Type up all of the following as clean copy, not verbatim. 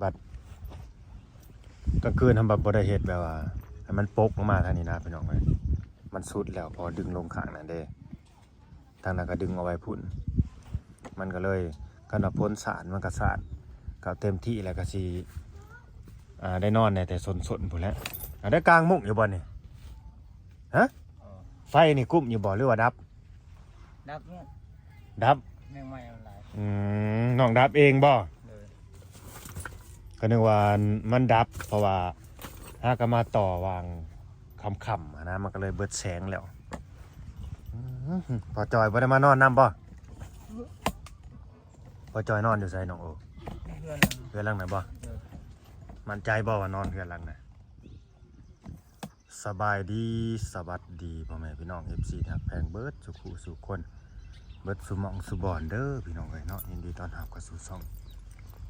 บัดกลางคืนทำแบบบ่ได้เฮ็ดแบบว่าให้มันปกลงมาทางนี้นะพี่น้องเอ้ยมันสุดแล้วพอดึงลงข้างนั่นเด้ทางนั้นก็ดึงเอาไว้พุ่นมันก็เลยคันว่าพ้นสารมันก็สารก็เต็มที่แล้วก็สิได้นอนในแต่สนๆพุ่นแหล้วได้กลางมุ้งอยู่บ่นี่ฮะไฟนี่กุ้มอยู่บ่หรือว่าดับเนี่ยดับแมงไม้อะไรน้องดับเองบ่เลย ก็นึกว่ามันดับเพราะว่าถ้าก็มาต่อวางคำๆนะมันก็เลยเบิดแสงแล้วพอจอยบ่ได้มานอนนำบ่พอจอยนอนอยู่ไสน้องโอเฮือนหลังไหนบ่มั่นใจบ่ว่านอนเฮือนหลังไหนสบายดีสวัสดีพ่อแม่พี่น้อง FC ทักแพงเบิดสุขุสุคนเบิดสุหม่องสุบอนเด้อพี่น้องเอ้ยเนาะยินดีต้อนรับเข้าสู่ช่อง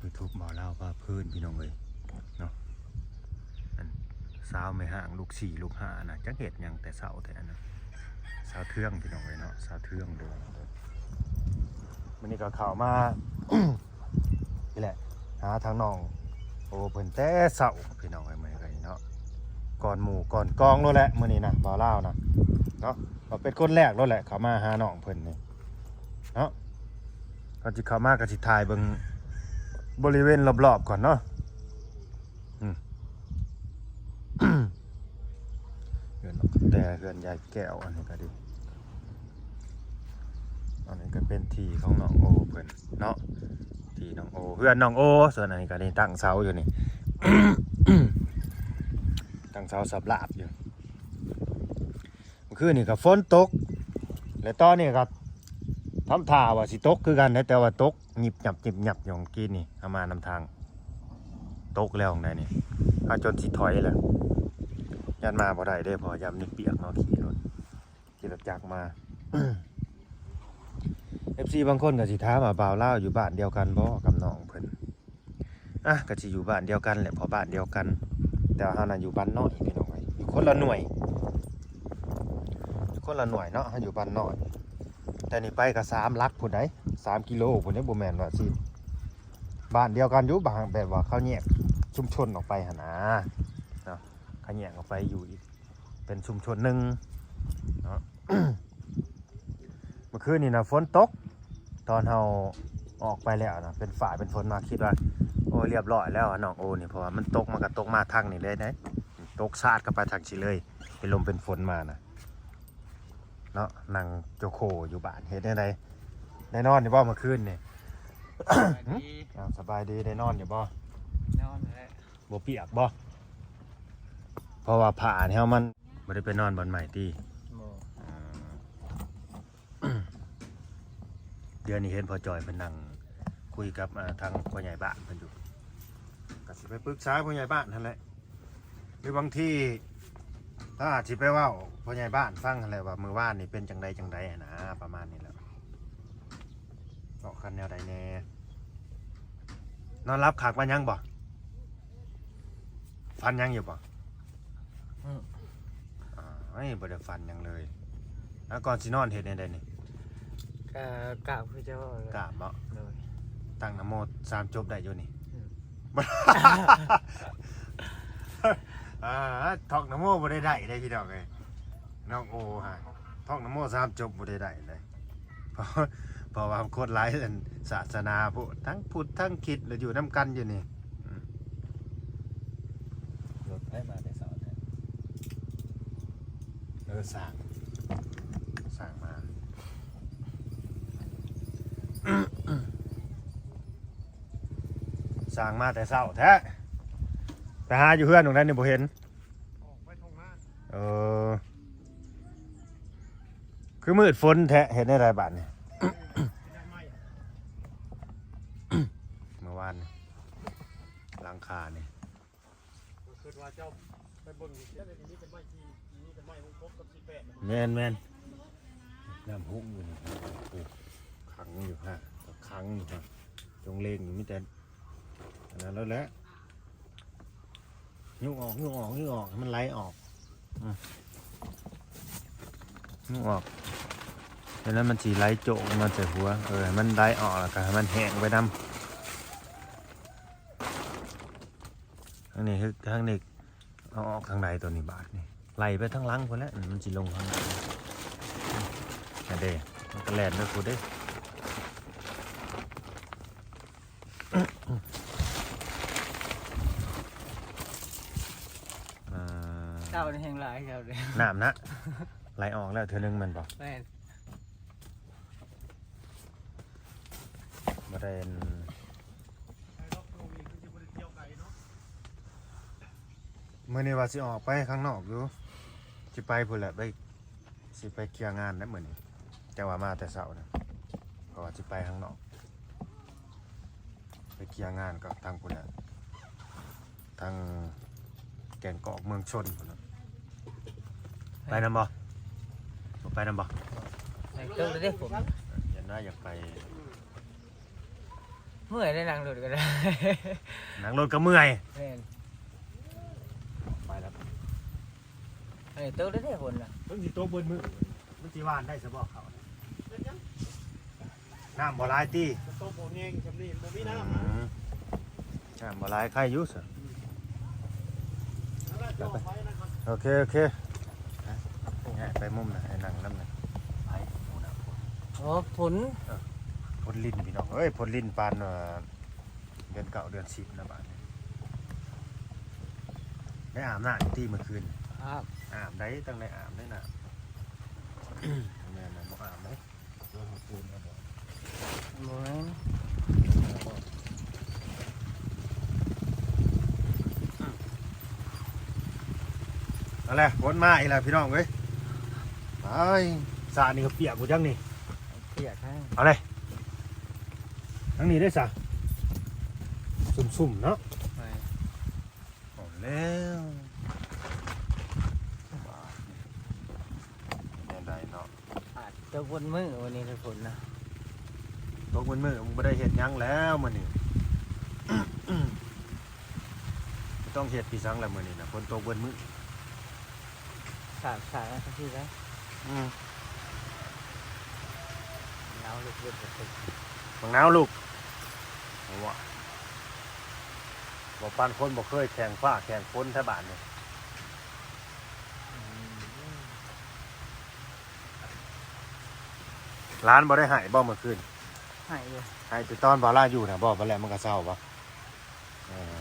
YouTube บ่าวลาวพาเพิ่นพี่น้องเอ้ยเนาะสาวไม่ห่างลูก4ลูก5น่ะจักเฮ็ดหยังแต่เช้าแต่อันนั้นสาวเทืองพี่น้องเอ้ยเนาะสาวเทืองเด้อมื้อนี้ก็เข้ามา นี่แหละหาทางน้องโอ้เพิ่นแต่เช้าพี่น้องเอ้ยมื้อนี้เนาะก่อนหมู่ก่อนกองโลดแหละมื้อนี้นะบ่าวลาวนะเนาะก็เป็นคนแรกโลดแหละเข้ามาหาน้องเพิ่นนี่เนาะก็สิเข้ามาก็สิถ่ายเบิ่งบริเวณรอบๆก่อนเนาะเฮือนแต่เฮือนยายแก้วอันนี้ก็ดีอันนี้ก็เป็นที่ของน้องโอเพิ่นเนาะที่น้องโอเฮือนน้องโอส่วนอันนี้ก็ได้ตั้งเสาอยู่นี่ ตั้งเสาสับลาบอยู่เมื่อคืนนี่ก็ฝนตกและตอนนี้ก็ทำท่าว่าสิตกคือกันนะแต่ว่าตกหยิบหยับอย่างกี้นี่เอามานำทางตกแล้วของไหนนี่ถ้าจนสิถอยแล้วยันมาบ่ได้ได้พอยำนี่เปียกเนาะขี่รถจักรมา FC บางคนก็สิถามว่าบ่าวลาวอยู่บ้านเดียวกันบ่กับน้องเพิ่นก็สิอยู่บ้านเดียวกันแหละเพราะบ้านเดียวกันแต่ว่าเฮาน่ะอยู่บ้านน้อยพี่น้องเอ้ยอยู่คนละหน่วยเนาะเฮาอยู่บ้านน้อยแต่นี่ไปก็3ลักพุ่นได้3กิโลพุ่นได้บ่แม่นว่าสิบ้านเดียวกันอยู่บางแบบว่าเขาแยกชุมชนออกไปหั่นนะเนาะเขาแยกออกไปอยู่อีกเป็นชุมชนนึงเนาะ เมื่อคืนนี่นะฝนตกตอนเฮาออกไปแล้วนะเป็นฝ่ายเป็นฝนมาคิดว่าโอ้เรียบร้อยแล้วน้องโอนี่เพราะว่ามันตกมันก็ตกมาทางนี่เลยนะตกซาดก็ไปทางสิเลยเป็นลมเป็นฝนมานะเนาะนั่งโจโคอยู่บ้านเฮ็ดได้นอนอยู่บ่เมื่อคืนนี่ สบายดีได้นอนอยู่บ่นอนเลยบ่เปียกบ่เพราะว่าผ้าเนี่ยมันบ่ได้ไปนอนบนใหม่ติเดือนนี้เห็นพอจอยเพิ่นนั่งคุยกับทางผู้ใหญ่บ้านเพิ่นอยู่ก็สิไปปรึกษาผู้ใหญ่บ้านนั่นแหละหรือบางทีถ้าอาจสิไปเว้าผู้ใหญ่บ้านฟังนั่นแหละว่ามื้อวานนี่เป็นจังไดนะประมาณนี้แหละเนาะคันแนวใดแน่นอนรับขากมันยังบ่ฟันยังอยู่บ่ไม่บ่ได้ฟันยังเลยแล้วก่อนสินอนเฮ็ดได้นี่กะคือเจ้ากะบ่เลยตั้งนะโม3จบได้อยู่นี่ท่องนะโมบ่ได้พี่น้องเอ้ยน้องโอฮะท่องนะโม3จบบ่ได้เลยเพราะว่าโคตรหลายศาสนาพุทธทั้งพุทธทั้งคริสต์แล้วอยู่นํกันอยู่นี่รถให้มาได้สอนสั่งมาสั่งมาแต่เช้าแท้ไปหาอยู่เพื่อนตรงนั้นนี่บ่เห็นคือมืดฝนแท้เห็นได้ไรบ้านนี่ เมื่อวานหลังคาเนี่ยแม่นน้ำหุ้งอยู่นี่ขังอยู่ฮะขังอยู่ฮะจงเลงอยู่มิแต่อันนั้นแล้วแหละยุ่งออกมันไหลออกยุ่งออกแล้วมันสีไหลโจกมันใส่หัวมันไหลออกแล้วก็ให้มันแห้งไปน้ำ ทางนี้คือทางนี้เอาออกทางใดตัวนี้บาทนี่ไล่ไปทางหลังพุ่นแหล้วมันสิลงทางไหนอันเด้มันก็แล่นไปพุ่นเด้ เจ้าในแห่งหลายเจ้าเลย น้ำนะไหลออกแล้วเธอนึงมันบอก แม่น มาได้เมื่อนี้ว่าสิออกไปข้างนอกอยู่สิไปพุ่นแหละไปสิไปเคลียร์งานนะเหมือนนี้แต่ว่ามาแต่เช้านะก็ว่าสิไปข้างนอกไปเคลียร์งานกับทางพุ่นแหละทางแก่งกอกเมืองชนพุ่นน่ะไปนำบ่ไปนำบ่ ไอ้เจ้าได้ผม ยันน่าอยากไป เมื่อยได้นั่งรถก็ได้ นั่งรถก็เมื่อย แม่น ไปแล้ว ไอ้เจ้าได้ผลน่ะ มันสิโตบนมือมันสิว่านได้ซะบ่เขาน้ำบ่หลายติ โตโบเองจำนี่บ่มีน้ น้ำบ่หลายใครอยู่ซะ ำแล้วจะออกไปนะครับ โอเคไปมุมน่ะให้นั่งนำน่ะไปหมู่น่ะ อ๋อผล พลลิ้นพี่น้องเอ้ยพลลิ้นปานเดือน9เดือน10นะบาดนี้ได้อาบน้ำที่เมื่อคืน ครับ อาบได้ตั้งได้อาบได้น่ะ แม่นน่ะบ่อาบได้โดนปูนแล้วบ่ โมแม่น นั่นแหละฝนมาอีกแล้วพี่น้องเอ้ยไปสระนี่ก็เปียกกูจังนี่ เปียกให้ เอาเลยทั้งนี้ได้สะสุ่มๆเนาะ ไป เอาแล้วเนี่ยได้เนาะ อาจจะบนมือวันนี้ได้ผลนะ ตกมือมึงไม่ได้เห็ดหยังแล้วมื้อนี้ ต้องเห็ดปีสังแล้วมื้อนี้นะฝนตกเบิ้มือ สาดนะที่ไหน อืม หนาวลึกๆตึก บังนาวลูกเอาวะบ่ปานคนบ่เคยแข่งฟ้าแข่งฝนแถวบ้านนี่ร้านบ่ได้หายบ่เมื่อคืน หายอยู่ หายแต่ตอนบ่ล่าอยู่นะบ่บ่แล้วมันก็เศร้าบ่เออ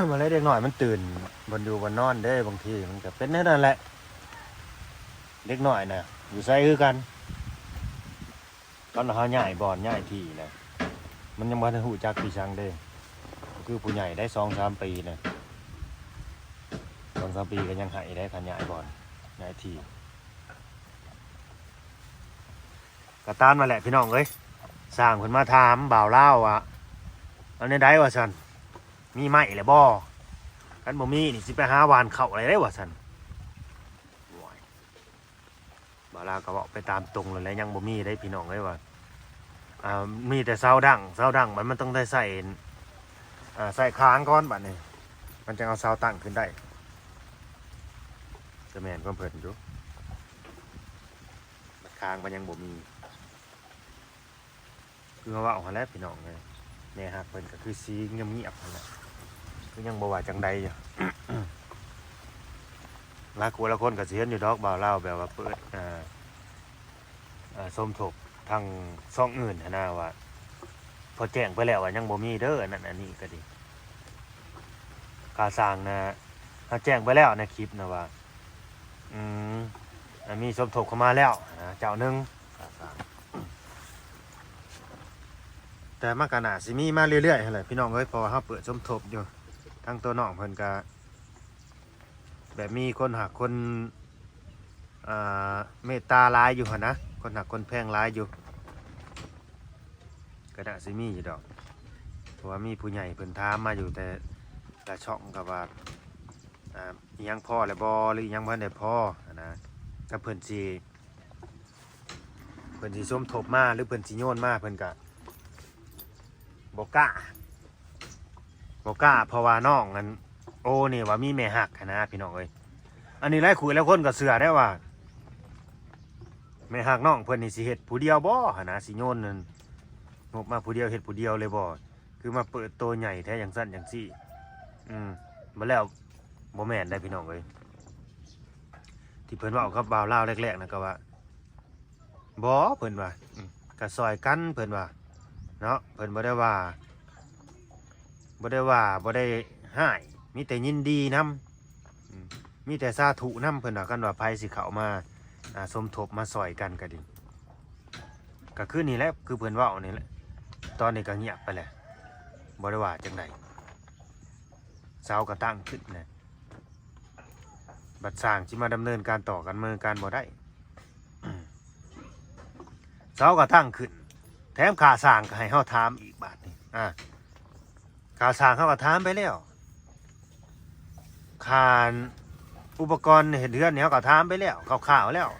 มาเลยเด็กหน่อยมันตื่นบนอยู่บนนอนเด้บางทีมันก็เป็นแน่นั่นแหละเด็กหน่อยน่ะอยู่ไสคือกันตอนเขาใหญ่บ่อนใหญ่ที่นะมันยังบ่ทันฮู้จักพี่ชังเด้คือผู้ใหญ่ได้2-3 ปีนะ2-3 ปีก็ยังให้ได้คันใหญ่บ่อนใหญ่ที่ก็ตามมาแหละพี่น้องเอ้ยสร้างเพิ่นมาถามบ่าวลาวว่าอันนี้ได้ว่าซั่นมีไม้แหละบ่คันบ่มีนี่สิไปหาหวานเข้าอะไรได้ว่าซั่นโอ้ยบ่าวลาวก็บอกไปตามตรงเลยแหละยังบ่มีได้พี่น้องเอ้ยว่ามีแต่เสาดั้งมันต้องได้ใส่ใส่ค้างก่อนบัดนี้มันจะเอาเสาตั้งขึ้นได้จะแม่นความเพิ่นอยู่บัดค้างมันยังบ่มีคือว่าเอาหั่นแหละพี่น้องเอ้ยแม่ฮักเพิ่นก็คือสีเงียบๆนั่นแหละคือยังบ่ว่าจังใดอยู่ หลายคนละคนก็สิเห็นอยู่ดอกบ่าวลาวแบบว่าเปิดสมทบทางช่องอื่นหั้นนะว่าพอแจ้งไปแล้วว่ายังบ่มีเด้อนั่นอันนี้ก็ดีการสร้างนะเขาแจ้งไปแล้วในคลิปนะว่ามีสมทบเข้ามาแล้วนะเจ้าหนึงการสร้างแต่มันก็น่าสิมีมาเรื่อยๆหั่นแหละพี่น้องเอ้ยเพราะว่าเฮาเปิดสมทบอยู่ทางตัวน้องเพิ่นก็แบบมีคนหักคนเมตตาหลายอยู่หั่นนะคนหักคนแพงหลายอยู่ก็น่าสิมีอยู่ดอกเพราะว่ามีผู้ใหญ่เพิ่นถามมาอยู่แต่ละช่องก็ว่าอิหยังพอแล้วบ่หรืออิหยังบ่ได้พอนะก็เพิ่นสิสมทบมาหรือเพิ่นสิโยนมาเพิ่นก็บ่กล้าเพราะว่าน้องนั้นโอ้นี่ว่ามีแม่ฮักหั้นนะพี่น้องเอ้ยอันนี้หลายคุยแล้วคนก็เชื่อได้ว่าแม่ฮักน้องเพิ่นนี่สิเฮ็ดผู้เดียวบ่หั่นนะสิโยนนั่นงบมาผู้เดียวเฮ็ดผู้เดียวเลยบ่คือมาเปิดตัวใหญ่แท้อย่างสั้นอย่างซี่ บ่แล้วบ่แม่นได้พี่น้องเอ้ยที่เพิ่นเว้ากับบ่าวลาวแรกๆนะก็ว่าบ่เพิ่นว่าก็ซอยกันเพิ่นว่าเนาะเพิ่นบ่ได้ให้มีแต่ยินดีนำมีแต่สาธุนำเพิ่นว่ากันว่าไผสิเข้ามาสมทบมาซอยกันก็ดีก็คือนี่แหละคือเพิ่นเว้านี่แหละตอนนี้ก็เงียบไปแล้วบ่ได้ว่าจังไดเสาก็ตั้งขึ้นนะบัดสร้างสิมาดำเนินการต่อกันเมืองการบ่ได้เสาก็ตั้งขึ้นแถมค่าสร้างก็ให้เฮาถามอีกบาทนี่ค่าสร้างเฮาก็ถามไปแล้วค่าอุปกรณ์เฮ็ดเรือนนี่เฮาก็ถามไปแล้วคร่าวๆแล้ว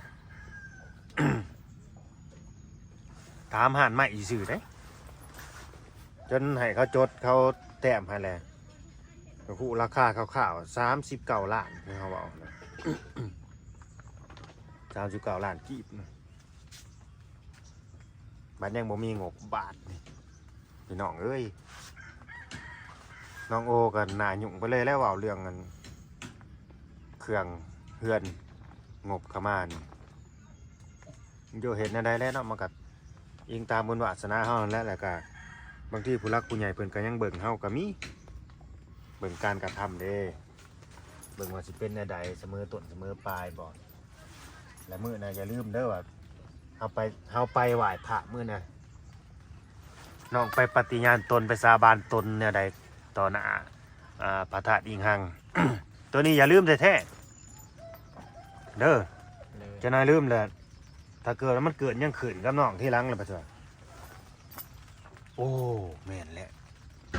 ถามหานไม่อีซื่อเด้จนให้เขาจดเขาแต้มให้แล้วก็คู่ราคาคร่าวๆ39 ล้านนี่เขาบอกนะ 39 ล้านกีบนะบัดยังบ่มีงบบาทนี่พี่น้องเอ้ยน้องโอกันหน้าหยุ่งไปเลยแล้วเว้าเรื่องกันเครื่องเฮือนงบเข้ามานี่อยู่เห็นอะไรแล้วเนาะมันก็อิงตามบุญวาสนาเฮานั่นแหละแล้วก็บางทีผู้รักผู้ใหญ่เพิ่นก็ยังเบิ่งเฮาก็มีเบิ่งการกระทำเด้เบิ่งว่าสิเป็นแนวใดเสมอต้นเสมอปลายบ่และมื้อน่ะอย่าลืมเด้อว่าเฮาไปไหว้พระมื้อน่ะน้องไปปฏิญาณตนไปสาบานตนแนวใดต่อหน้าพระธาตุอิงหัง ตัวนี้อย่าลืมแท้ๆเด้อจะน่าลืมเลยถ้าเกิดแล้วมันเกิดยังขืนกับน้องที่หลังเลยปะจ๊ะโอ้แม่นแหละ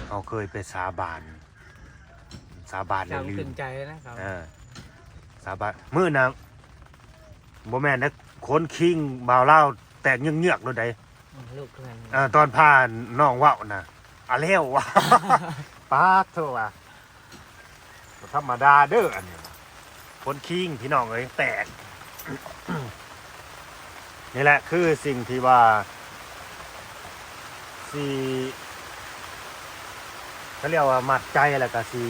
เขาเคยไปสาบานแล้วลื ตึ ม งใจนะครับ สาบานมื้อนะบ่แม่นนะคนคิงบ่าวเล่าแตกเงือกๆโดนใด ลูกเพื่อน ตอนพาน้องเว้าน่ะอะแล้ววะ ป๊าดโธ่ว่ะบ่ธรรมดาเด้ออันนี้คนคิงพี่น้องเอ้ยแตก นี่แหละคือสิ่งที่ว่าสีเขาเรียกว่ามัดใจแล้วก็สี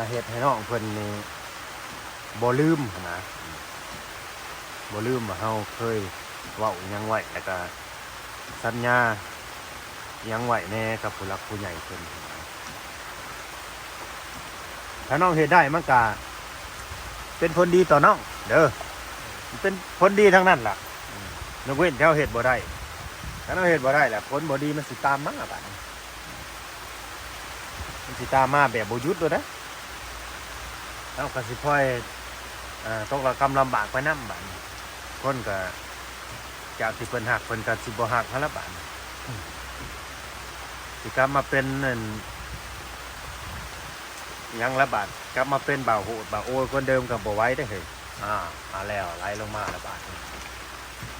เหตุให้น้องเพิ่นนี่บ่ลืมนะบ่ลืมว่าเฮาเคยเว้าหยังไว้แล้วก็สัญญาหยังไว้แน่กับผู้หลักผู้ใหญ่เพิ่นถ้าน้องเฮ็ดได้มันก็เป็นผลดีต่อน้องเด้อเป็นผลดีทั้งนั้นล่ะนกเว้นเท่าเห็ดบ่ได้ถ้าเราเห็ดบ่ได้แหละผลบ่ดีมันสิตามมาบัดนี้มันสิตามมาแบบบ่หยุดเลยนะแล้วก็สิค่อยตกระกำลำบากไปนำบัดนี้คนก็จากที่เพิ่นหักเพิ่นก็สิบ่หักหั่นละบัดนี้สิกลับมาเป็นนั่นหยังละบาดกลับมาเป็นบ่าวโหดบ่าวโอยคนเดิมก็บ่ไหวได้อเฮ้ยมาแล้วไหลลงมาแล้วบาดนี้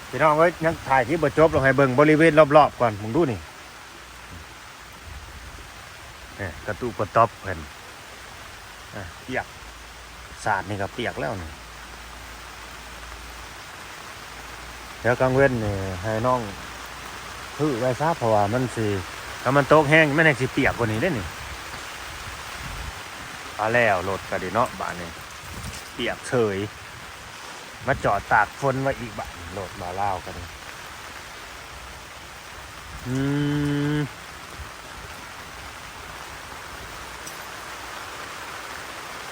พี่น้องเอ้ยยังถ่ายที่บ่จบลงให้เบิ่งบริเวณรอบๆก่อนมึงดูนี่กระตุกกระต๊อบเพิ่นเปียกสาดนี่ก็เปียกแล้วนี่เดี๋ยวกลางเว้นนี่ให้น้องถือไว้ซะเพราะว่ามันสิถ้ามันตกแห้งมันแห้งสิเปียกกว่านี้เด้นี่เอาแล้วรถก็ดีเนาะบ้านนี้เปียกเฉยมาจอดตากฝนไว้อีกบ้านรถมาเล่ากัน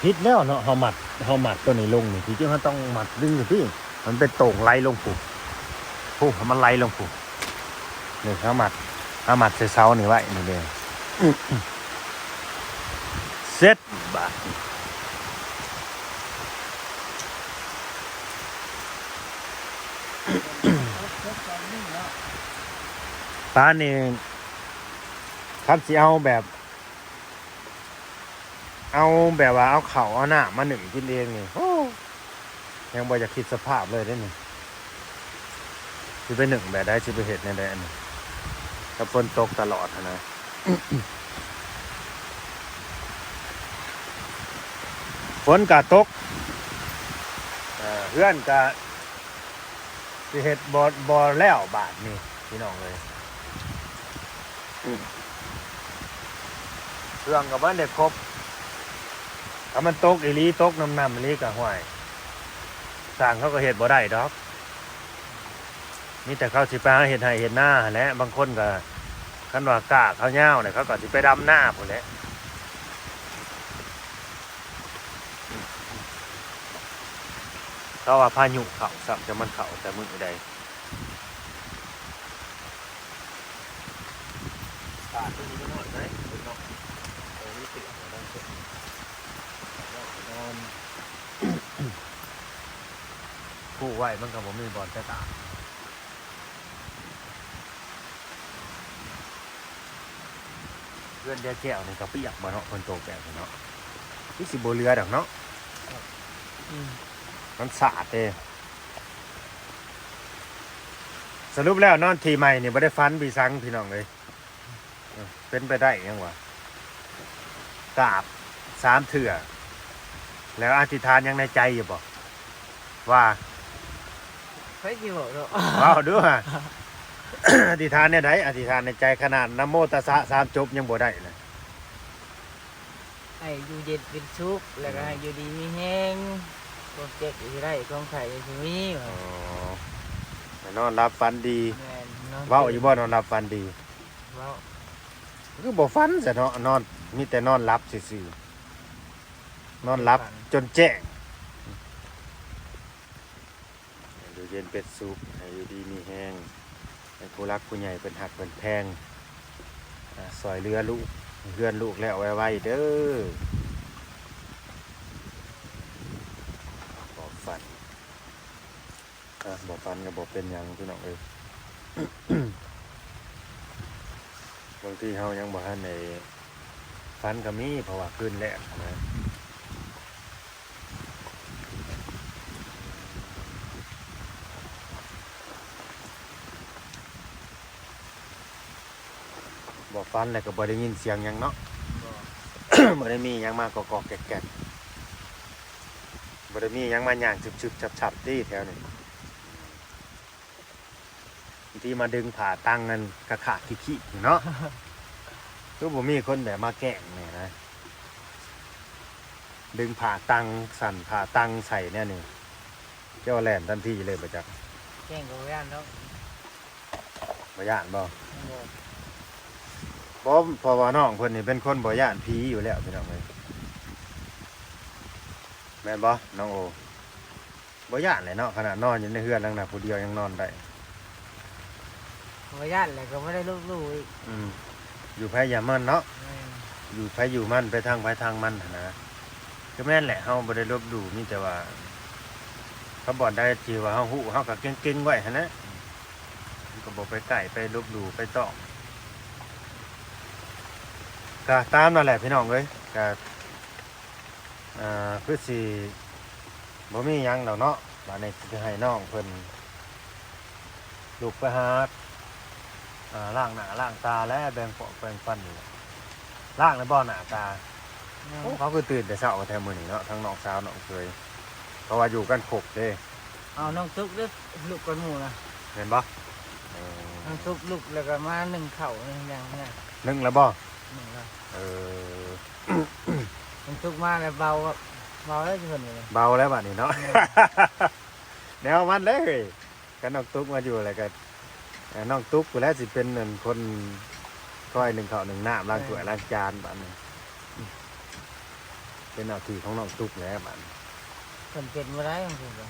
พิษแล้วเนาะเฮาหมัดตัวนี้ลงนี่ที่จริงเขาต้องหมัดดึงอยู่พี่มันเป็นโต่งไหลลงปุ๊บมันไหลลงปุ๊บนี่เขาหมัดใส่เสานี่ไว้นี่เด้เสร็จบาดป้านี่ครับสิเอาแบบว่าเอาเข่าเอาหน้ามาหนึ่งกินเองนี่โอ้ยังบ่อยากคิดสภาพเลยได้นี่สิไปหนึ่งแบบได้สิไปเห็ดในแดนถ้าฝนตกตลอดนะ ฝนกะตกเพื่อนกะสิเห็ดบ่แล้วบาทนี่พี่น้องเลย เครื่องกับมันเด็กครบถ้ามันตกอีหลีตกน้ำอีหลีก็ห่วยสร้างเขาก็เฮ็ดบ่ได้ดอกมีแต่เขาสิไปหาเฮ็ดให้เฮ็ดหน้าหั่นแหละบางคนก็คันว่ากล้าเขายาวเนี่ยเขาก็สิไปดำหน้าพุ่นแหละเขาว่าพายุเข้าซ้ํจะมันเข้าแต่มื้อใดตาตัวนี้ก็นอนได้นอนโอ้ยติดนอนนอนผู้ไว้มันก็บ่มีบอลแต่ตาเพื่อนเดียแก้วนี่ก็เปียกบ่เนาะคนโตแก่เนาะนี่สิบ่เรือดอกเนาะ อืม มันสาดเด้สรุปแล้วนอนทีใหม่นี่บ่ได้ฟันปีสังพี่น้องเลยเป็นไปได้ยังวะกราบ3เทื่อแล้วอธิษฐานยังในใจอยู่บ่ว่า เฮ้ยกี่บอกเนาะ ว้าวด้วย อธิษฐานเนี่ยไดอธิษฐานในใจขนาดนะโมตัสสะ3จบยังบ่ได้เลย ให้อยู่เย็นเป็นสุขแล้วก็ให้อยู่ดีมีแห้งความเจ็บอยู่ได้ความไข่อยู่มี อ๋อแต่นอนรับฝันดี แม่นเนาะ เว้าอยู่บ่นอนรับฝันดี เว้า คือบ่ฝันซะเนาะนอนมีแต่นอนรับซื่อๆนอนรับจนแจ้งอยู่เย็นเป็นสุขให้อยู่ดีมีแห้งให้ผู้รักผู้ใหญ่เป็นหักเป็นแพงซอยเรือลูกเฮือนลูกแล้วไว้เด้อบ่ฝันบ่ฝันก็บ่เป็นหยังพี่น้องเอ้ย บางทีเฮายังบ่ทันได้ฝันก็มีเพราะว่าคืนแรกนะบ่ฝันแล้วก็บ่ได้ยินเสียงหยังเนาะ บ่ได้มีหยังมากอกๆแกกๆบ่ได้มีหยังมาย่างฉึบๆฉับๆที่แถวนี้บางทีมาดึงผ่าตังเงินกะขาดขี้ๆเนาะ คือบ่มีคนแบบมาแกล้งแม่นะดึงผ่าตังสั่นผ่าตังใส่เนี่ยนี่เจ้าแหลมทันทีเลยบ่จัก แจ้งกับย่านเนาะ บ่ย่านบ่ บ่ เพราะว่าน้องเพิ่นนี่เป็นคนบ่ย่านผีอยู่แล้วพี่น้องเอ้ยแม่นบ่น้องโอบ่ย่านเลยเนาะขนาดนอนอยู่ในเฮือนหลังน่ะผู้เดียวยังนอนได้ บ่ย่านแล้วก็ไม่ได้ลบหลู่อีก อยู่ไผอย่ามันเนาะ แม่น อยู่ไผอยู่มันไปทางไผทางมันหั่นนะคือแม่นแหละเฮาบ่ได้ลบหลู่มีแต่ว่าเขาบอกได้ที่ว่าเฮาฮู้เฮาก็เก่งๆไว้หั่นนะก็บ่ไปใกล้ไปลบหลู่ไปต้องก็ตามนั่นแหละพี่น้องเอ้ยก็คือสิบ่มีหยังดอกเนาะบัดนี้สิให้น้องเพิ่นลูกไปหาล้างหน้าล้างตาและแบ่งปอกแบ่งฟันนี่แหละล้างแล้วบ่หน้าตา โอ้เขาคือตื่นแต่เช้าแทนมื้อนี้เนาะทั้งน้องสาวน้องเคยเพราะว่าอยู่กันครบเด้ เอาน้องตุ๊กเด้อลูกกันหมู่นะ เห็นบ่ น้องตุ๊กลูกแล้วก็มานึ่งข้าวนึ่งหยังเนี่ย นึ่งแล้วบ่ นึ่งแล้ว เออ น้องตุ๊กมาแล้วเบาครับเบาแล้วจะเพิ่นเลย เบาแล้วบัดนี้เนาะ แนวมันเลยกันน้องตุ๊กมาอยู่แล้วก็น้องตุ๊กกูแล้วสิเป็นนั่นคนคอยหนึ่งข้าวหนึ่งน้ำล้างถ้วยล้างจานบัดนี้เป็นหน้าที่ของน้องตุ๊กแล้วบัดนี้ เพิ่นเป็นบ่ได้ของเพิ่นก็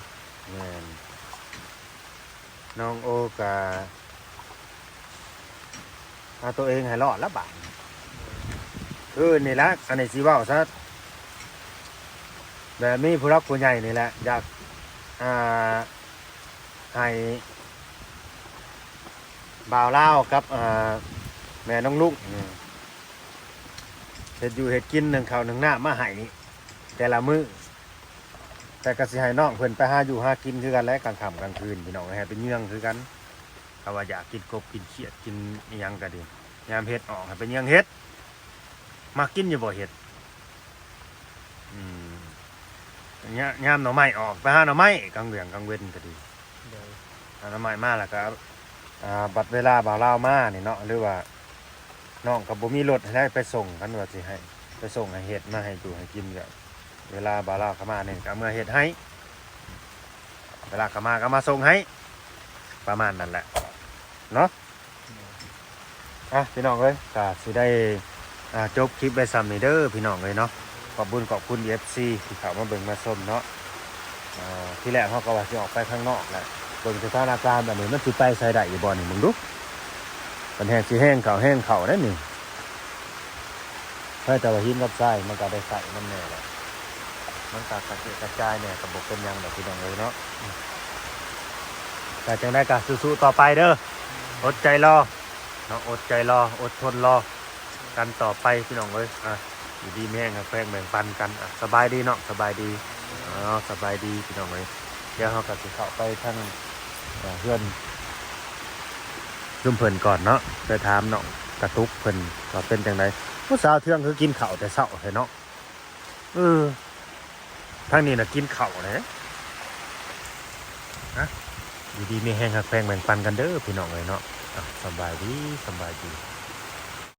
แม่นน้องโอกะเอาตัวเองให้รอดแล้วบัดนี้คือนี่แหละอันนี้สิเว้าซะแบบมีผู้รักผู้ใหญ่นี่แหละอยากให้บ่าวเล่าวกับแม่น้องลุงเฮ็ดอยู่เฮ็ดกินหนึ่งข้าวหนึ่งน้ำมาให้แต่ละมื้อแต่ก็สิให้น้องเพิ่นไปหาอยู่หากินคือกันและกลางค่ำกลางคืนพี่น้องให้เป็นเยื่องคือกันถ้าว่าอยากกินกบกินเขียดกินอิหยังก็ดียามเฮ็ดออกให้เป็นเยื่องเฮ็ดมากินอยู่บ่เฮ็ดยามหน่อไม้ออกไปหาหน่อไม้กลางเวียงกลางเว้นก็ดี เดี๋ยว หาหน่อไม้มาแล้วก็บัดเวลาบ่าวลาวมานี่เนาะหรือว่า น้องกับบ่มีรถให้ได้ไปส่งกันว่าสิให้ไปส่งให้เฮ็ดมาให้อยู่ให้กินก็เวลาบ่าวลาวเข้ามานี่ก็เอามื่อเฮ็ดให้เวลาเข้ามาก็มาส่งให้ประมาณนั้นแหละเนาะพี่น้องเอ้ยก็สิได้จบคลิปไว้ซ้ำนี่เด้อพี่น้องเอ้ยเนาะขอบคุณ FC ที่เข้ามาเบิ่งมาชมเนาะที่แรกเฮาก็ว่าสิออกไปข้างนอกแหละเบิ่งสถานการณ์แบบนี้มันสิไปไสได้อยู่บ่นี่มึงดูมันแห้งสิแห้งเข้าได้นี่เฮ้ยแต่ว่าหินกับทรายมันก็ได้ใส่มันแน่แหละมันก็กระจายเนี่ยก็บ่เป็นหยังดอกพี่น้องเอ้ยเนาะแต่จังได๋ก็สู้ๆต่อไปเด้ออดใจรอเนาะอดใจรออดทนรอกันต่อไปพี่น้องเอ้ยอยู่ดีแม่งครับแพงแบ่งปันกันสบายดีเนาะสบายดีสบายดีพี่น้องเอ้ยเดี๋ยวเราก็จะเข้าไปทางเพื่อนรุ่มเพิ่นก่อนเนาะไปถามเนาะกระตุกเพิ่นว่าเป็นจังไดผู้สาวเทื่องคือกินข้าวแต่เช้าเนาะทางนี้น่ะกินข้าวนะอยู่ดีมีแห้งครับแพงแบ่งปันกันเด้อพี่น้องเอ้ยเนาะสบายดี